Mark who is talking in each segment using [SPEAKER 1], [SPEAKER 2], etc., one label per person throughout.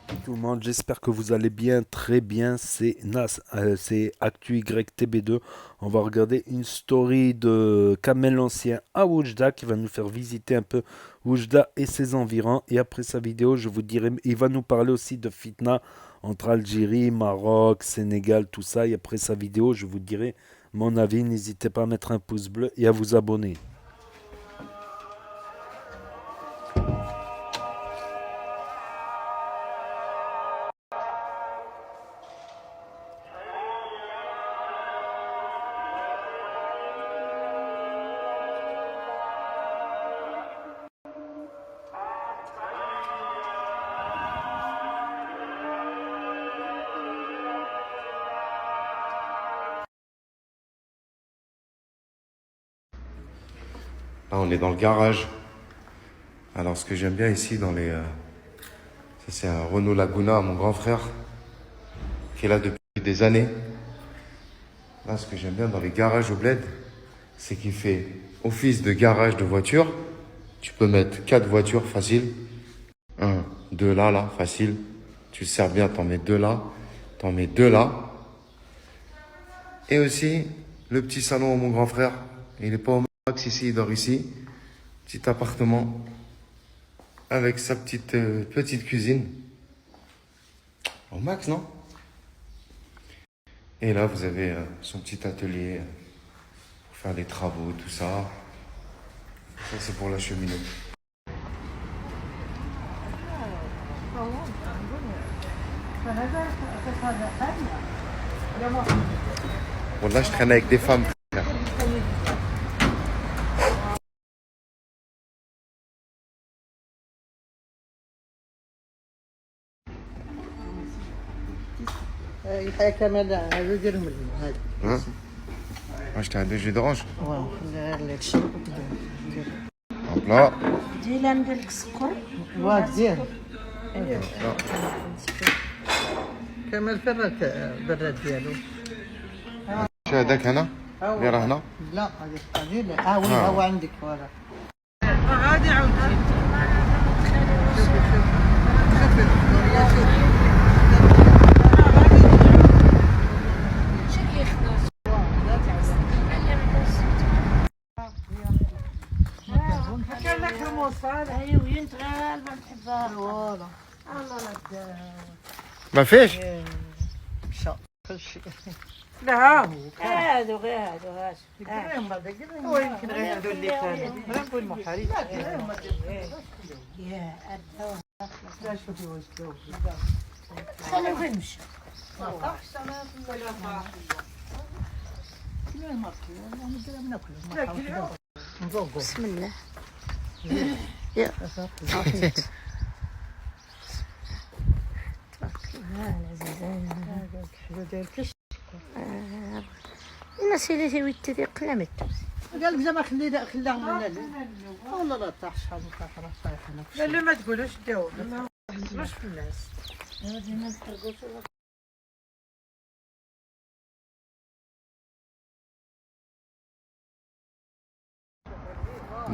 [SPEAKER 1] Tout le monde, j'espère que vous allez bien, très bien. C'est Nas, c'est Actu YTB2. On va regarder une story de Kamel l'Ancien à Oujda qui va nous faire visiter un peu Oujda et ses environs. Et après sa vidéo, je vous dirai, il va nous parler aussi de fitna entre Algérie, Maroc, Sénégal, tout ça. Et après sa vidéo, je vous dirai mon avis. N'hésitez pas à mettre un pouce bleu et à vous abonner.
[SPEAKER 2] Là, on est dans le garage. Alors, ce que j'aime bien ici, ça, c'est un Renault Laguna, mon grand frère, qui est là depuis des années. Là, ce que j'aime bien dans les garages au bled, c'est qu'il fait office de garage de voiture. Tu peux mettre 4 voitures facile. Un, deux là, facile. Tu le sers bien, t'en mets 2 là. T'en mets 2 là. Et aussi, le petit salon à mon grand frère. Il est pas au max ici, il dort ici. Petit appartement. Avec sa petite cuisine. Au max, non? Et là, vous avez son petit atelier pour faire les travaux, tout ça. Ça, c'est pour la cheminée. Bon, là, je traîne avec des femmes, frère.
[SPEAKER 3] يحيى كمال هذا دير مليون هذا
[SPEAKER 2] Hein? Moi, j'étais à 2 jus d'orange.
[SPEAKER 3] واه غير الشرب دير
[SPEAKER 2] Hop là.
[SPEAKER 4] ديلا ندير لك السكر
[SPEAKER 3] واه دير كمال فرات براد ديالو
[SPEAKER 2] شو هذاك هنا؟ اللي راه هنا؟
[SPEAKER 3] لا هذيك قليله وي هو عندك ولا غادي عاود شوفي شوفي يا شوفي كان لك الموصل
[SPEAKER 4] هاي وين غالبا نحبها
[SPEAKER 3] والله
[SPEAKER 4] الله لا تدار
[SPEAKER 2] ما فيش؟
[SPEAKER 3] مشى كل شيء لا هو
[SPEAKER 4] هادو غير هادو هاش
[SPEAKER 3] كريم هذا كريم هو يمكن غير هذول اللي كانوا نقول محاريب
[SPEAKER 4] يا الدواء
[SPEAKER 3] لا شوفي واش كاو
[SPEAKER 4] خلينا غير نمشي بسم الله يا تبارك الله العزيزين الناس اللي تيويت تي قلمت
[SPEAKER 3] قال لك زعما خلاه والله لا طاح شحال من كثره صايحه لا ما تقولوش داو مش في الناس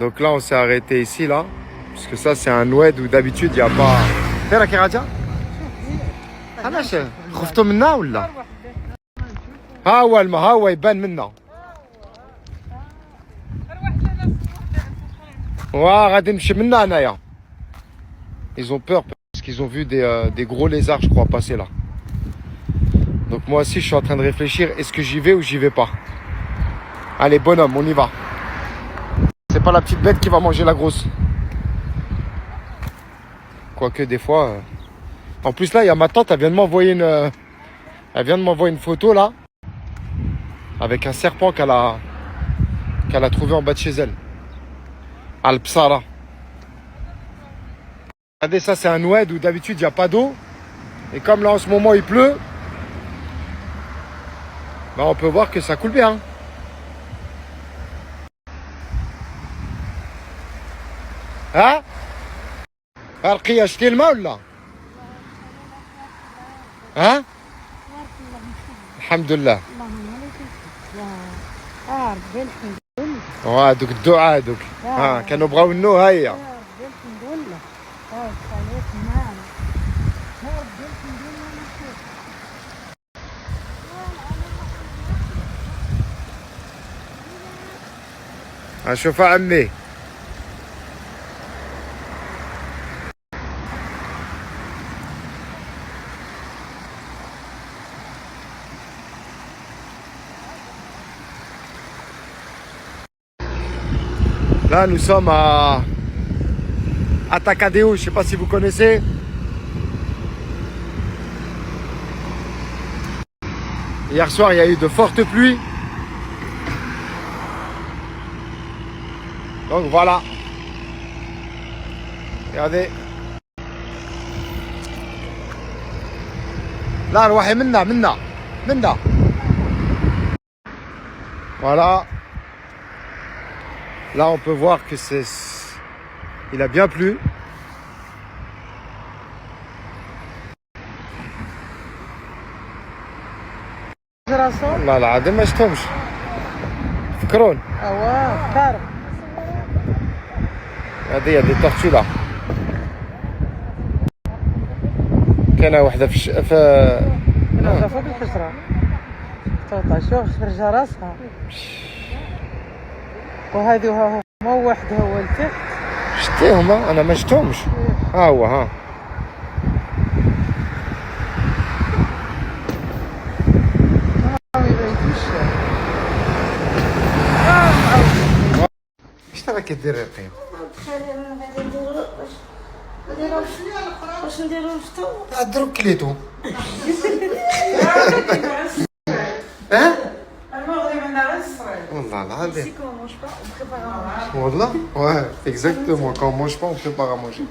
[SPEAKER 2] Donc là, on s'est arrêté ici, là. Parce que ça, c'est un oued où d'habitude, il n'y a pas... Fais la Kiradia. علاش خفتوا منا ولا ها هو الماء ها هو يبان منا غادي نمشي منا انايا. Ils ont peur parce qu'ils ont vu des gros lézards, je crois, passer là. Donc moi aussi, je suis en train de réfléchir, est-ce que j'y vais ou j'y vais pas? Allez, bonhomme, on y va. C'est pas la petite bête qui va manger la grosse. Quoique des fois... En plus là, il y a ma tante, elle vient de m'envoyer une photo là. Avec un serpent qu'elle a trouvé en bas de chez elle. Al-Psara. Regardez, ça c'est un oued où d'habitude il n'y a pas d'eau. Et comme là en ce moment il pleut, bah, on peut voir que ça coule bien. Hein? Arqia, acheté le mal là? Hein? Alhamdulillah.
[SPEAKER 4] ربي الحمد لله
[SPEAKER 2] هذوك الدعاء هذوك كانوا بغاو النو هيا.
[SPEAKER 4] ربي الحمد لله خليك معنا
[SPEAKER 2] هنشوفها عمي. Là, nous sommes à Takadéo, je ne sais pas si vous connaissez. Hier soir, il y a eu de fortes pluies. Donc voilà. Regardez. Là, minna. Voilà. Là, on peut voir que il a bien plu. والله العظيم ما شفتهمش. فكرون.
[SPEAKER 3] كارم.
[SPEAKER 2] هذه دي طورتو لا. كاينه وحده في
[SPEAKER 3] فوق الحجرة. شوف خرجة راسها. وهذه هما واحد هو لتحت.
[SPEAKER 2] شتيهم انا ما شفتهمش. ها هو ها. اش ترى كدير رقيق؟
[SPEAKER 4] واش نديرو الفطور؟
[SPEAKER 2] درك كليتو. ها؟ والله العظيم. Wallah, ouais, exactement. Quand on mange pas, on prépare à manger.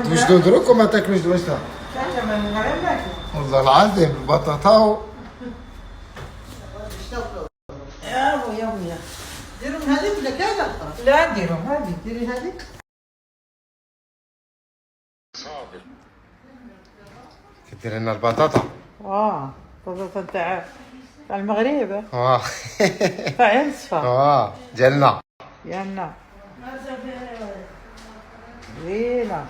[SPEAKER 2] واش نديرو كما تاكلوش واش تا؟ والله العظيم البطاطا
[SPEAKER 3] يا ويا ديروا من هذيك ولا كذا؟ لا نديرهم هذه ديري هذيك.
[SPEAKER 2] كدير لنا البطاطا.
[SPEAKER 3] البطاطا تاع المغرب. تاع عين
[SPEAKER 2] صفا. ديالنا.
[SPEAKER 3] ديالنا. زينة.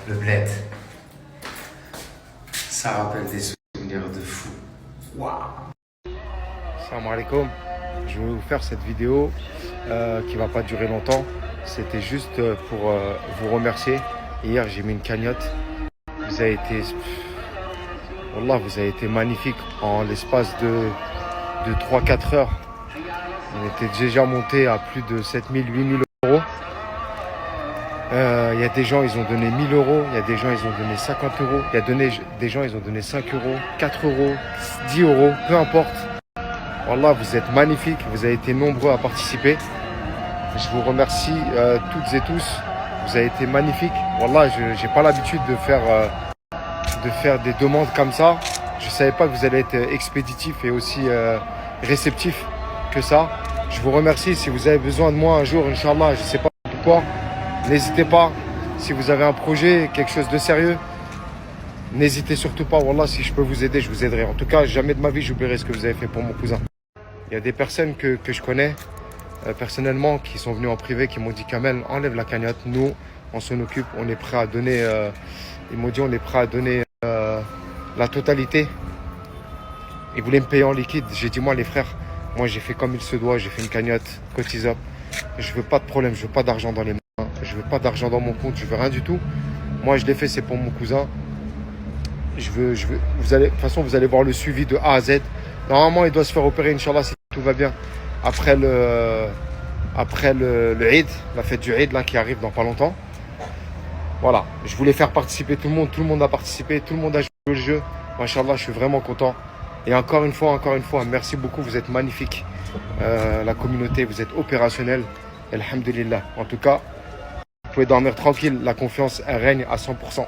[SPEAKER 2] Le bled. Ça rappelle des souvenirs de fou. Waouh. Salam alaikum. Je vais vous faire cette vidéo qui va pas durer longtemps. C'était juste pour vous remercier. Hier, j'ai mis une cagnotte. Vous avez été, Wallah, vous avez été magnifique en l'espace de 3-4 heures. On était déjà monté à plus de 7 000, 8 000 euros. Il y a des gens, ils ont donné 1 000 euros. Il y a des gens, ils ont donné 50 euros. Il y a des gens, ils ont donné 5 euros, 4 euros, 10 euros, peu importe. Wallah, vous êtes magnifiques. Vous avez été nombreux à participer. Je vous remercie toutes et tous. Vous avez été magnifiques. Wallah, je n'ai pas l'habitude de faire des demandes comme ça. Je ne savais pas que vous allez être expéditif et aussi réceptif que ça. Je vous remercie. Si vous avez besoin de moi un jour, Inch'Allah, je ne sais pas pourquoi, n'hésitez pas. Si vous avez un projet, quelque chose de sérieux, n'hésitez surtout pas. Wallah, si je peux vous aider, je vous aiderai. En tout cas, jamais de ma vie, j'oublierai ce que vous avez fait pour mon cousin. Il y a des personnes que je connais personnellement qui sont venues en privé, qui m'ont dit Kamel, enlève la cagnotte. Nous, on s'en occupe. On est prêt à donner. Ils m'ont dit on est prêt à donner la totalité. Ils voulaient me payer en liquide. J'ai dit moi les frères, moi j'ai fait comme il se doit. J'ai fait une cagnotte, cotise up. Je veux pas de problème. Je veux pas d'argent dans les mains. Je veux pas d'argent dans mon compte. Je veux rien du tout. Moi je l'ai fait, c'est pour mon cousin. Vous allez, de toute façon, vous allez voir le suivi de A à Z. Normalement, il doit se faire opérer, Inch'Allah, si tout va bien. Après le Eid, la fête du Eid là, qui arrive dans pas longtemps. Voilà, je voulais faire participer tout le monde a participé, tout le monde a joué le jeu. Inch'Allah, je suis vraiment content. Et encore une fois, merci beaucoup, vous êtes magnifiques. La communauté, vous êtes opérationnels. Alhamdulillah. En tout cas, vous pouvez dormir tranquille, la confiance, elle règne à 100%.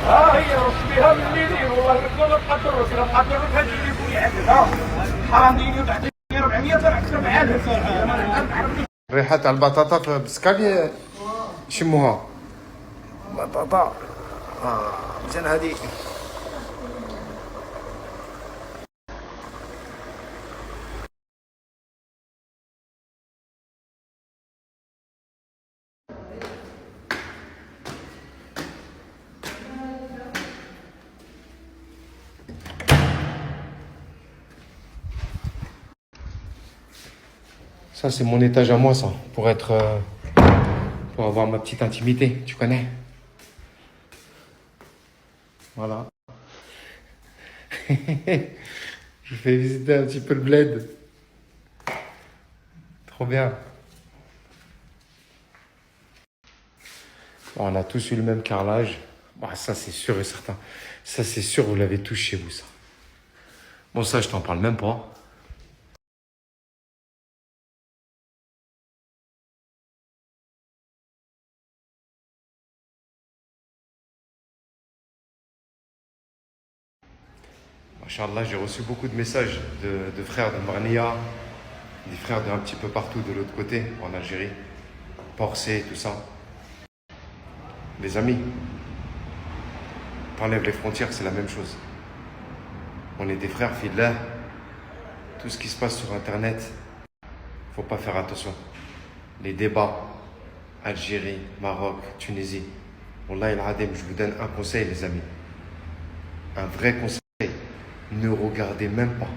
[SPEAKER 5] ها هي رسميها من الليل والله ما تقدر راسي راه تقدر هذه اللي يكون عندك حرام ديني وتعطيني 400 درهم اكثر معاها
[SPEAKER 2] ريحة البطاطا في بسكالي شموها. بطاطا مزيان هادي. Ça, c'est mon étage à moi, ça, pour être, pour avoir ma petite intimité, tu connais? Voilà. Je fais visiter un petit peu le bled. Trop bien. Bon, on a tous eu le même carrelage. Bon, ça, c'est sûr et certain. Ça, c'est sûr, vous l'avez tous chez vous, ça. Bon, ça, je t'en parle même pas. Inch'Allah, j'ai reçu beaucoup de messages de frères de Marnia, des frères d'un petit peu partout de l'autre côté, en Algérie, Porcé, tout ça. Les amis, t'enlèves les frontières, c'est la même chose. On est des frères, filles-là. Tout ce qui se passe sur Internet, faut pas faire attention. Les débats, Algérie, Maroc, Tunisie. Wallah il adem, je vous donne un conseil, les amis. Un vrai conseil. Ne regardez même pas,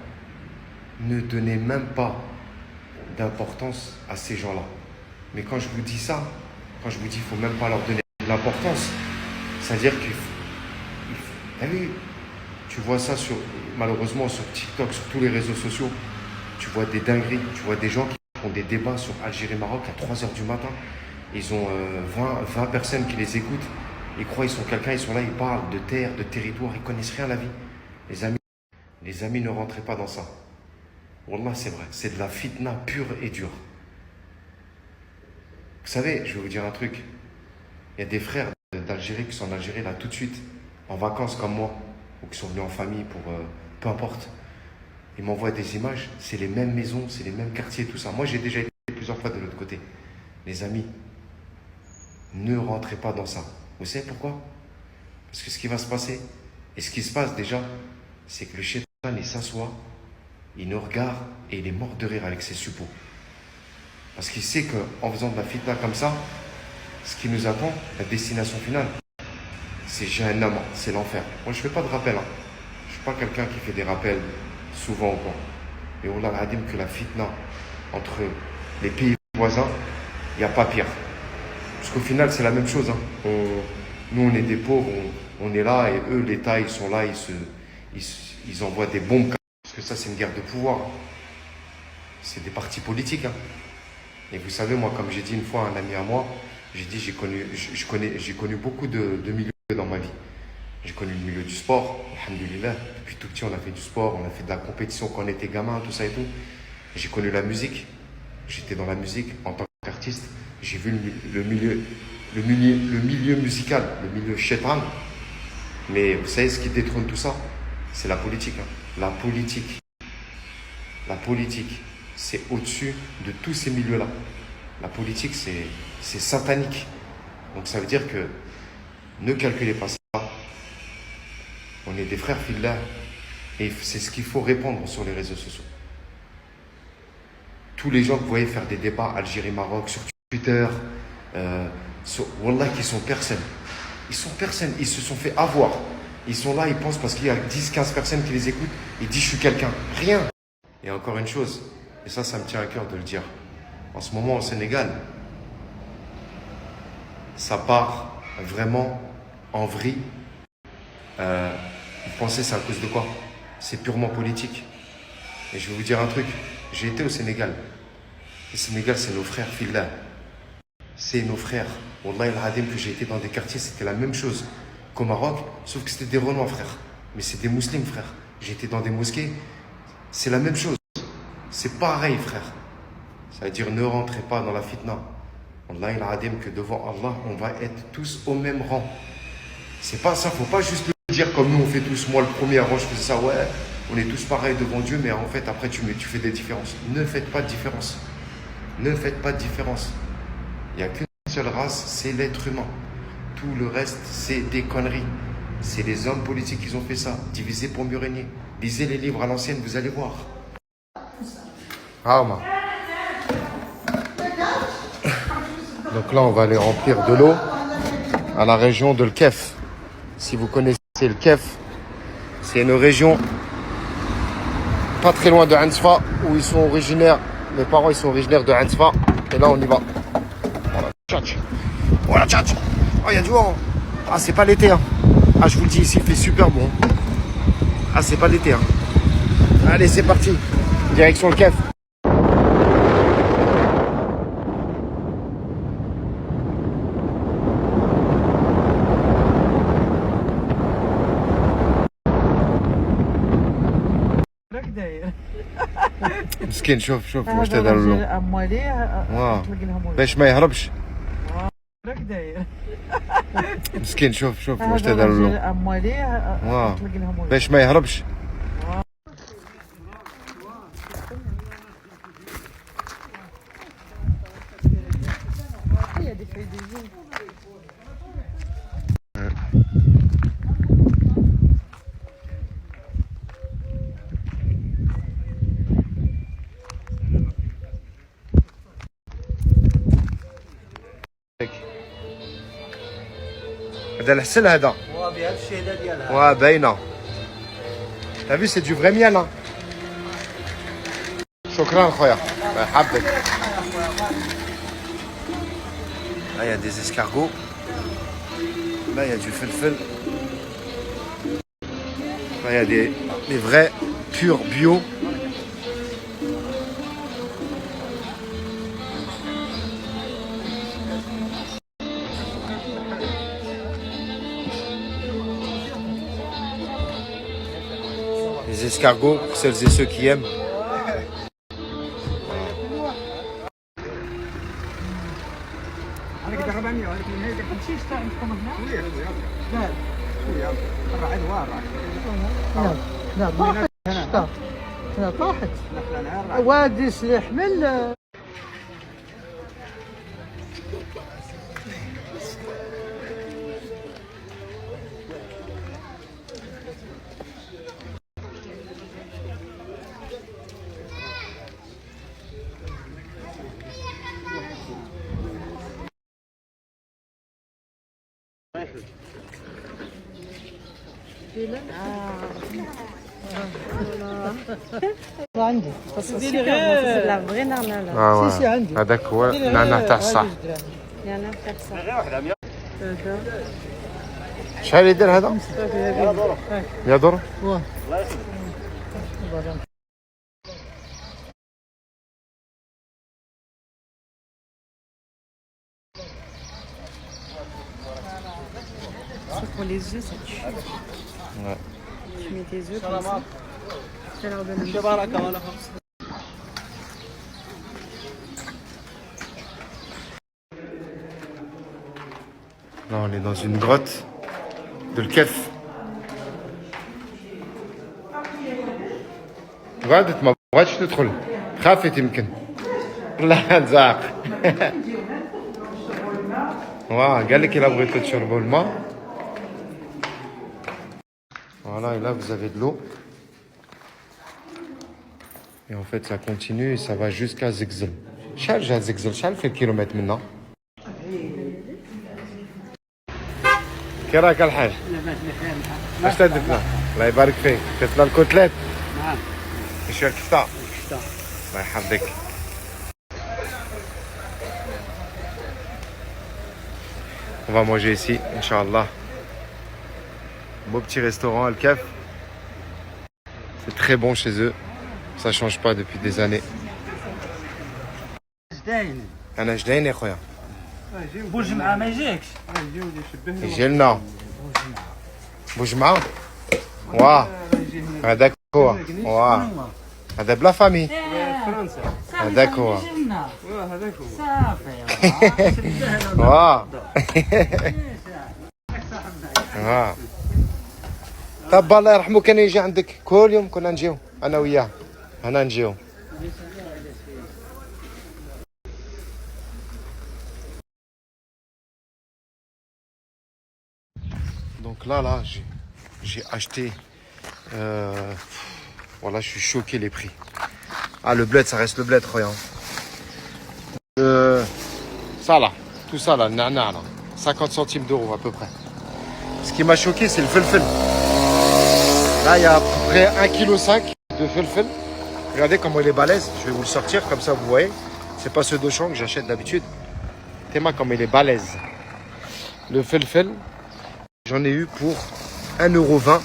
[SPEAKER 2] ne donnez même pas d'importance à ces gens-là. Mais quand je vous dis ça, quand je vous dis qu'il ne faut même pas leur donner de l'importance, c'est-à-dire qu'il faut... T'as vu, tu vois ça malheureusement sur TikTok, sur tous les réseaux sociaux, tu vois des dingueries, tu vois des gens qui font des débats sur Algérie-Maroc à 3h du matin. Ils ont 20 personnes qui les écoutent, ils croient qu'ils sont quelqu'un, ils sont là, ils parlent de terre, de territoire, ils connaissent rien à la vie. Les amis, ne rentrez pas dans ça. Wallah, c'est vrai. C'est de la fitna pure et dure. Vous savez, je vais vous dire un truc. Il y a des frères d'Algérie qui sont en Algérie là tout de suite, en vacances comme moi, ou qui sont venus en famille pour... peu importe. Ils m'envoient des images. C'est les mêmes maisons, c'est les mêmes quartiers, tout ça. Moi, j'ai déjà été plusieurs fois de l'autre côté. Les amis, ne rentrez pas dans ça. Vous savez pourquoi? Parce que ce qui va se passer, et ce qui se passe déjà, c'est que le chétan, il s'assoit, il nous regarde et il est mort de rire avec ses suppôts. Parce qu'il sait qu'en faisant de la fitna comme ça, ce qui nous attend, la destination finale, c'est Jahannam, c'est l'enfer. Moi, je ne fais pas de rappel. Hein. Je ne suis pas quelqu'un qui fait des rappels souvent ou quoi. Et on a dit que la fitna entre les pays voisins, il n'y a pas pire. Parce qu'au final, c'est la même chose. Hein. Nous, on est des pauvres, on est là, et eux, l'État, ils sont là, ils envoient des bombes. Parce que ça, c'est une guerre de pouvoir. C'est des partis politiques. Hein. Et vous savez, moi, comme j'ai dit une fois à un ami à moi, j'ai dit, j'ai connu beaucoup de milieux dans ma vie. J'ai connu le milieu du sport, alhamdoulilah. Depuis tout petit, on a fait du sport, on a fait de la compétition quand on était gamin, tout ça et tout. J'ai connu la musique. J'étais dans la musique en tant qu'artiste. J'ai vu le milieu musical, le milieu shaitan. Mais vous savez ce qui détrône tout ça? C'est la politique. Hein. La politique, c'est au-dessus de tous ces milieux-là. La politique, c'est satanique. Donc ça veut dire que ne calculez pas ça. On est des frères filles-là. Et c'est ce qu'il faut répandre sur les réseaux sociaux. Tous les gens que vous voyez faire des débats Algérie-Maroc sur Twitter, Wallah, qui sont personnes. Ils sont personnes, ils se sont fait avoir. Ils sont là, ils pensent parce qu'il y a 10-15 personnes qui les écoutent, ils disent je suis quelqu'un. Rien. Et encore une chose, et ça me tient à cœur de le dire. En ce moment au Sénégal, ça part vraiment en vrille, vous pensez c'est à cause de quoi? C'est purement politique. Et je vais vous dire un truc, j'ai été au Sénégal. Le Sénégal, c'est nos frères, fillah. C'est nos frères. Wallah al-Adim, que j'ai été dans des quartiers, c'était la même chose qu'au Maroc, sauf que c'était des Renois, frère. Mais c'est des musulmans, frère. J'ai été dans des mosquées, c'est la même chose. C'est pareil, frère. Ça veut dire ne rentrez pas dans la fitna. Wallah al-Adim, que devant Allah, on va être tous au même rang. C'est pas ça, faut pas juste le dire comme nous on fait tous. Moi le premier, avant je faisais ça, ouais, on est tous pareils devant Dieu, mais en fait après tu fais des différences. Ne faites pas de différence. Ne faites pas de différence. Il n'y a qu'une seule race, c'est l'être humain. Tout le reste, c'est des conneries. C'est les hommes politiques qui ont fait ça, diviser pour mieux régner. Lisez les livres à l'ancienne, vous allez voir. Ah, donc là, on va aller remplir de l'eau à la région de l'Kef. Si vous connaissez le Kef, c'est une région pas très loin de Ansfa, où ils sont originaires, mes parents ils sont originaires de Ansfa. Et là, on y va. Voilà, tchatch. Voilà, tchatch. Oh, il y a du vent. Ah, c'est pas l'été. Hein. Ah, je vous le dis, ici, il fait super bon. Ah, c'est pas l'été. Hein. Allez, c'est parti. Direction le Kef. مسكين شوف واش داروا له
[SPEAKER 3] امواليه
[SPEAKER 2] باش ما يهربش مسكين شوف واش داروا له
[SPEAKER 3] امواليه
[SPEAKER 2] باش ما يهربش هذا الحسن هذا
[SPEAKER 6] بهذا الشهاده ديالها
[SPEAKER 2] واه باينه t'as vu c'est du vrai miel hein. شكرا خويا الله يحفظك. Là il y a des escargots, là il y a du felfel, là il y a des vrais purs bio. Les escargots, pour celles et ceux qui aiment.
[SPEAKER 3] لا طاحت وادي سليحمل. عندي
[SPEAKER 4] لا بغينا
[SPEAKER 2] اه
[SPEAKER 3] سي عندي
[SPEAKER 2] هذاك هو النعناع تاع الصح.
[SPEAKER 4] يعني
[SPEAKER 2] شحال يدير هذا؟ يضر؟
[SPEAKER 4] pour les œufs, ça tue.
[SPEAKER 2] Ouais.
[SPEAKER 4] Tu mets tes œufs comme ça. Ça leur donne un petit goût.
[SPEAKER 2] Là, on est dans une grotte de l'Kef. غادت ما بغاتش تدخل خافت يمكن لا نزاق واه قال لك الا بغيتو تشربوا الماء. Voilà, et là vous avez de l'eau. Et en fait ça continue et ça va jusqu'à Zegzel. شحال جا Zegzel شحال في الكيلومتر منا؟ كي راك الحاج؟ اش تدفنا؟ الله يبارك فيك، كتنا الكتلات؟
[SPEAKER 6] نعم.
[SPEAKER 2] ايش الكفته؟
[SPEAKER 6] كفته.
[SPEAKER 2] الله يحفظك. On va manger ici, Inch'Allah. Beau petit restaurant, Al Kaf. C'est très bon chez eux. Ça change pas depuis des années. أنا جداين يا خويا.
[SPEAKER 5] بوجمعة ما يجيكش.
[SPEAKER 2] يجي لنا. بوجمعة. واه. هذاك هو. واه. هذا بلا فامي. هذاك هو. واه. واه. طب الله يرحمه كان يجي عندك كل يوم كنا نجيو انا وياه هنا نجيو. Donc là j'ai acheté voilà, je suis choqué les prix. Ah, le bled, ça reste le bled, regarde. Ça là, tout ça là, nana là, 50 centimes d'euros à peu près. Ce qui m'a choqué, c'est le felfel. Là, il y a à peu près 1,5 kg de felfel. Regardez comment il est balèze. Je vais vous le sortir, comme ça vous voyez. C'est pas ce d'Auchan que j'achète d'habitude. Théma comme il est balèze. Le felfel, j'en ai eu pour 1,20 €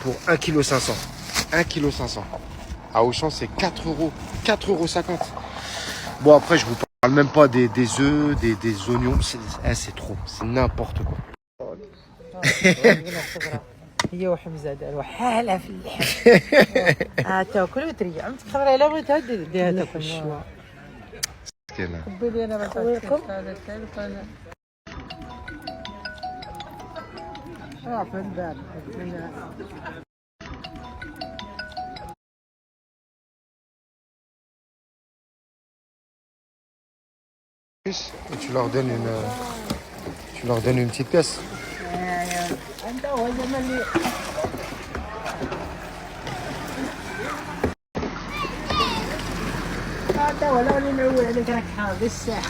[SPEAKER 2] pour 1,5 kg. 1,5 kg. À Auchan, c'est 4 euros. 4,50 €. Bon, après, je vous parle même pas des œufs, des oignons. C'est trop. C'est n'importe quoi.
[SPEAKER 3] هي وحمزه داروا حاله في اللحم تاكل وترجع متخبره لا بغيت ديها تاكل الشوا قبلي انا ما تعرفش هذا الثالث انا في الباب
[SPEAKER 2] Et tu leur donnes une petite pièce.
[SPEAKER 3] انت هو زمان اللي هذا ولا اللي نعوي عليك راك حاضر الساعه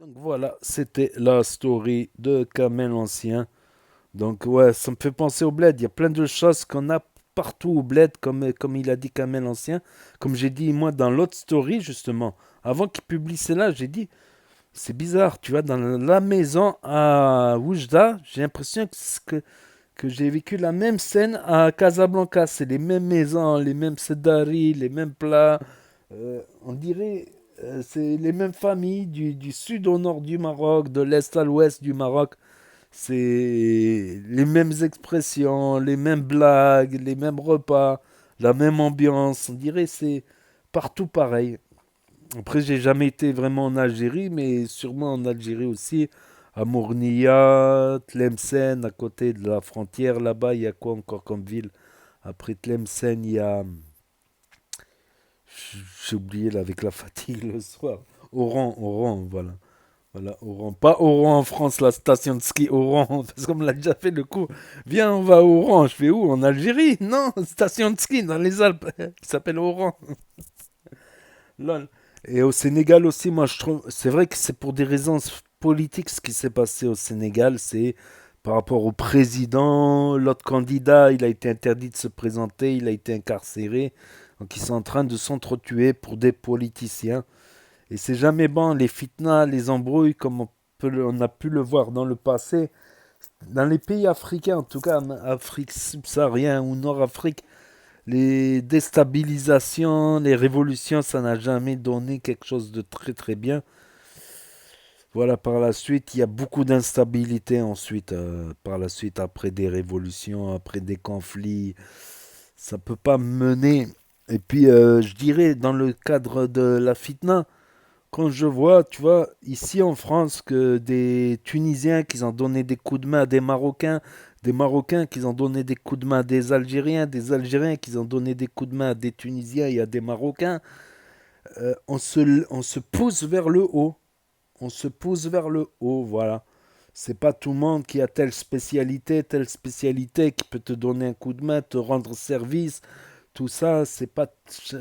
[SPEAKER 1] Donc voilà, c'était la story de Kamel Ancien. Donc ouais, ça me fait penser au bled. Il y a plein de choses qu'on a partout au bled, comme il a dit Kamel Ancien. Comme j'ai dit moi dans l'autre story, justement, avant qu'il publie celle-là, j'ai dit, c'est bizarre, tu vois, dans la maison à Oujda, j'ai l'impression que j'ai vécu la même scène à Casablanca. C'est les mêmes maisons, les mêmes sedari, les mêmes plats. On dirait c'est les mêmes familles du sud au nord du Maroc, de l'est à l'ouest du Maroc. C'est les mêmes expressions, les mêmes blagues, les mêmes repas, la même ambiance. On dirait c'est partout pareil. Après, j'ai jamais été vraiment en Algérie, mais sûrement en Algérie aussi. À Mournia, Tlemcen, à côté de la frontière, là-bas, il y a quoi encore comme ville? Après Tlemcen, il y a... J'ai oublié là avec la fatigue le soir. Oran, voilà. Voilà, Oran. Pas Oran en France, la station de ski Oran, parce qu'on me l'a déjà fait le coup. Viens, on va à Oran. Je fais où? En Algérie? Non, station de ski dans les Alpes, qui s'appelle Oran. Lol. Et au Sénégal aussi, moi je trouve, c'est vrai que c'est pour des raisons politiques ce qui s'est passé au Sénégal, c'est par rapport au président, l'autre candidat, il a été interdit de se présenter, il a été incarcéré, donc ils sont en train de s'entretuer pour des politiciens. Et c'est jamais bon, les fitnas, les embrouilles, comme on a pu le voir dans le passé, dans les pays africains, en tout cas en Afrique subsaharienne ou Nord-Afrique, les déstabilisations, les révolutions, ça n'a jamais donné quelque chose de très très bien. Voilà, par la suite, il y a beaucoup d'instabilité ensuite, par la suite, après des révolutions, après des conflits. Ça peut pas mener. Et puis, je dirais, dans le cadre de la fitna, quand je vois, tu vois, ici en France, que des Tunisiens qui ont donné des coups de main à des Marocains qui ont donné des coups de main à des Algériens qui ont donné des coups de main à des Tunisiens et à des Marocains, on se pousse vers le haut. On se pousse vers le haut, voilà. C'est pas tout le monde qui a telle spécialité qui peut te donner un coup de main, te rendre service. Tout ça, c'est pas.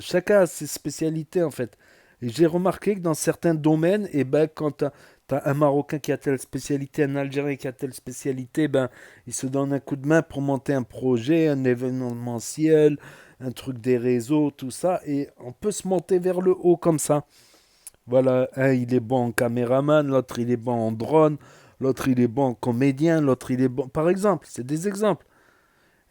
[SPEAKER 1] Chacun a ses spécialités en fait. Et j'ai remarqué que dans certains domaines, et ben, quand t'as un Marocain qui a telle spécialité, un Algérien qui a telle spécialité, ben, ils se donnent un coup de main pour monter un projet, un événementiel, un truc des réseaux, tout ça. Et on peut se monter vers le haut comme ça. Voilà, un il est bon en caméraman, l'autre il est bon en drone, l'autre il est bon en comédien, l'autre il est bon. Par exemple, c'est des exemples.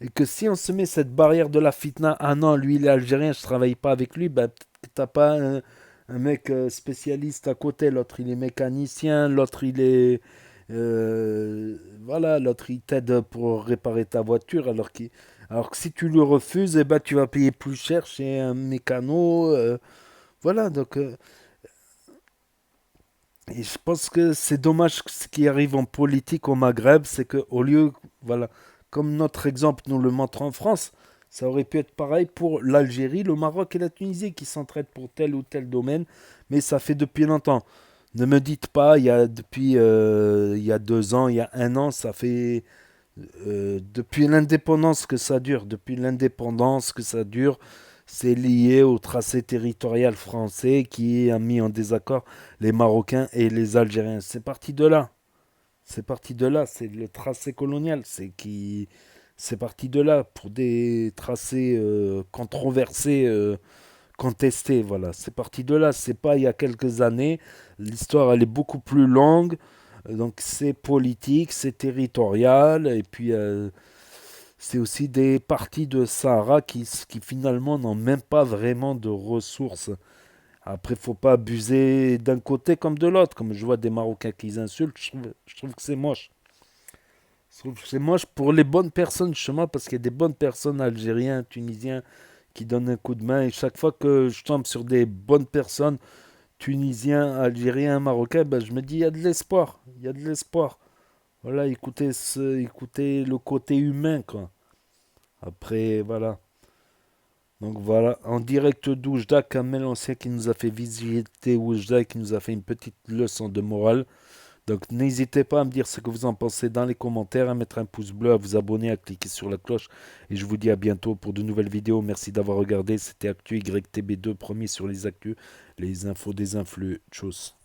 [SPEAKER 1] Et que si on se met cette barrière de la fitna, ah non, lui il est algérien, je travaille pas avec lui, ben peut-être que t'as pas un mec spécialiste à côté, l'autre il est mécanicien, l'autre il est. Voilà, l'autre il t'aide pour réparer ta voiture, alors que si tu lui refuses, eh ben, tu vas payer plus cher chez un mécano. Voilà, donc. Et je pense que c'est dommage que ce qui arrive en politique au Maghreb, c'est que au lieu, voilà, comme notre exemple nous le montre en France, ça aurait pu être pareil pour l'Algérie, le Maroc et la Tunisie qui s'entraident pour tel ou tel domaine, mais ça fait depuis longtemps. Ne me dites pas, il y a 2 ans, il y a un an, ça fait depuis l'indépendance que ça dure, depuis l'indépendance que ça dure, c'est lié au tracé territorial français qui a mis en désaccord les Marocains et les Algériens. C'est parti de là. C'est parti de là. C'est le tracé colonial. C'est parti de là pour des tracés controversés, contestés. Voilà. C'est parti de là. C'est pas il y a quelques années. L'histoire elle est beaucoup plus longue. Donc c'est politique, c'est territorial et puis c'est aussi des parties de Sahara qui finalement n'ont même pas vraiment de ressources. Après, faut pas abuser d'un côté comme de l'autre. Comme je vois des Marocains qui insultent, je trouve que c'est moche. Je trouve que c'est moche pour les bonnes personnes, justement, parce qu'il y a des bonnes personnes algériens, tunisiens, qui donnent un coup de main. Et chaque fois que je tombe sur des bonnes personnes, tunisiens, algériens, marocains, ben, je me dis, il y a de l'espoir. Il y a de l'espoir. Voilà, écoutez le côté humain, quoi. Après, voilà. Donc voilà, en direct d'Oujda, Kamel Ancien qui nous a fait visiter Oujda et qui nous a fait une petite leçon de morale. Donc n'hésitez pas à me dire ce que vous en pensez dans les commentaires, à mettre un pouce bleu, à vous abonner, à cliquer sur la cloche. Et je vous dis à bientôt pour de nouvelles vidéos. Merci d'avoir regardé. C'était Actu YTB2, premier sur les actus, les infos des influx. Tchuss.